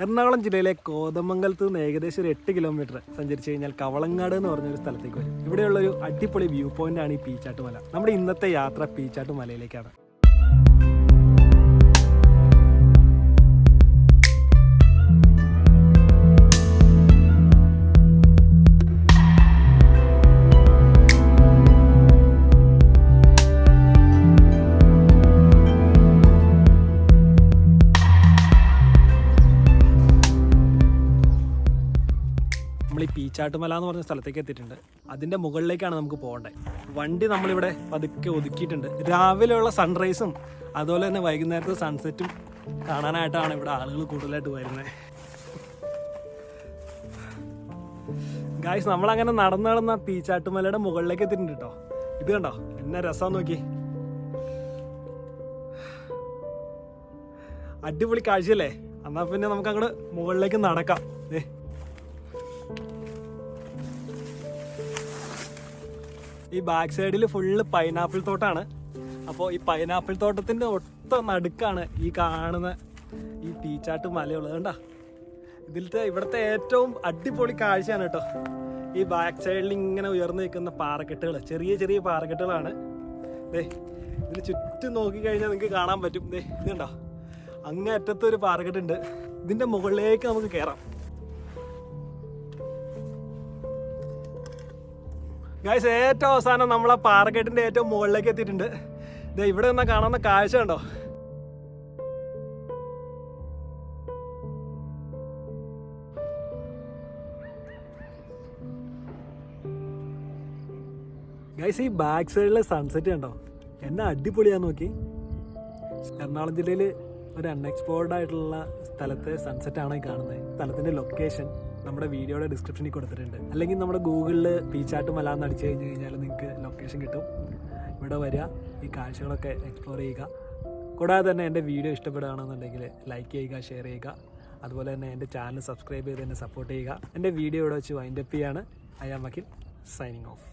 എറണാകുളം ജില്ലയിലെ കോതമംഗലത്ത് നിന്ന് ഏകദേശം ഒരു 8 കിലോമീറ്റർ സഞ്ചരിച്ചു കഴിഞ്ഞാൽ കവളങ്ങാട് എന്ന് പറഞ്ഞൊരു സ്ഥലത്തേക്ക് വരും. ഇവിടെയുള്ളൊരു അടിപൊളി വ്യൂ പോയിന്റ് ആണ് ഈ പീച്ചാട്ടുമല. നമ്മുടെ ഇന്നത്തെ യാത്ര പീച്ചാട്ടുമലയിലേക്കാണ്. നമ്മൾ ഈ പീച്ചാട്ടുമല എന്ന് പറഞ്ഞ സ്ഥലത്തേക്ക് എത്തിയിട്ടുണ്ട്. അതിൻ്റെ മുകളിലേക്കാണ് നമുക്ക് പോകേണ്ടത്. വണ്ടി നമ്മളിവിടെ പതുക്കെ ഒതുക്കിയിട്ടുണ്ട്. രാവിലെയുള്ള സൺറൈസും അതുപോലെ തന്നെ വൈകുന്നേരത്തെ സൺസെറ്റും കാണാനായിട്ടാണ് ഇവിടെ ആളുകൾ കൂടുതലായിട്ട് വരുന്നത്. ഗായ്സ്, നമ്മളങ്ങനെ നടന്ന പീച്ചാട്ടുമലയുടെ മുകളിലേക്ക് എത്തിയിട്ടുണ്ട് കേട്ടോ. ഇത് കണ്ടോ എന്നെ രസം നോക്കി, അടിപൊളി കാഴ്ചയല്ലേ. എന്നാ പിന്നെ നമുക്ക് അങ്ങോട്ട് മുകളിലേക്ക് നടക്കാം. ഈ ബാക്ക് സൈഡിൽ ഫുള്ള് പൈനാപ്പിൾ തോട്ടാണ്. അപ്പോൾ ഈ പൈനാപ്പിൾ തോട്ടത്തിൻ്റെ ഒത്ത നടുക്കാണ് ഈ കാണുന്ന ഈ പീച്ചാട്ട് മലയുള്ളത്. കണ്ടാ, ഇവിടുത്തെ ഏറ്റവും അടിപൊളി കാഴ്ചയാണ് കേട്ടോ. ഈ ബാക്ക് സൈഡിൽ ഇങ്ങനെ ഉയർന്നു നിൽക്കുന്ന പാറക്കെട്ടുകൾ, ചെറിയ ചെറിയ പാറക്കെട്ടുകളാണ്. ഇതിന് ചുറ്റും നോക്കിക്കഴിഞ്ഞാൽ നിങ്ങൾക്ക് കാണാൻ പറ്റും. ഇത് കണ്ടോ, അങ്ങേ അറ്റത്തൊരു പാറക്കെട്ടുണ്ട്. ഇതിൻ്റെ മുകളിലേക്ക് നമുക്ക് കയറാം. ഗൈസ്, ഏറ്റവും അവസാനം നമ്മൾ ആ പാറക്കെട്ടിൻ്റെ ഏറ്റവും മുകളിലേക്ക് എത്തിയിട്ടുണ്ട്. ഇവിടെ നിന്നാ കാണുന്ന കാഴ്ച കണ്ടോ. ഗൈസ്, ഈ ബാക്ക് സൈഡിലെ സൺസെറ്റ് കണ്ടോ, എന്നെ അടിപൊളിയാന്ന് നോക്കി. എറണാകുളം ജില്ലയിൽ ഒരു അൺഎക്സ്പ്ലോർഡ് ആയിട്ടുള്ള സ്ഥലത്തെ സൺസെറ്റാണ് ഈ കാണുന്നത്. സ്ഥലത്തിൻ്റെ ലൊക്കേഷൻ നമ്മുടെ വീഡിയോയുടെ ഡിസ്ക്രിപ്ഷനിൽ കൊടുത്തിട്ടുണ്ട്. അല്ലെങ്കിൽ നമ്മുടെ ഗൂഗിളിൽ പീച്ചാട്ടുമല എന്ന് അടിച്ചു കഴിഞ്ഞാൽ നിങ്ങൾക്ക് ലൊക്കേഷൻ കിട്ടും. ഇവിടെ വരിക, ഈ കാഴ്ചകളൊക്കെ എക്സ്പ്ലോർ ചെയ്യുക. കൂടാതെ തന്നെ എൻ്റെ വീഡിയോ ഇഷ്ടപ്പെടുകയാണെന്നുണ്ടെങ്കിൽ ലൈക്ക് ചെയ്യുക, ഷെയർ ചെയ്യുക. അതുപോലെ തന്നെ എൻ്റെ ചാനൽ സബ്സ്ക്രൈബ് ചെയ്ത് എന്നെ സപ്പോർട്ട് ചെയ്യുക. എൻ്റെ വീഡിയോ ഇവിടെ വെച്ച് വൈൻഡപ്പ് ചെയ്യാണ്. ഐ ആം വക്കീൽ, സൈനിങ് ഓഫ്.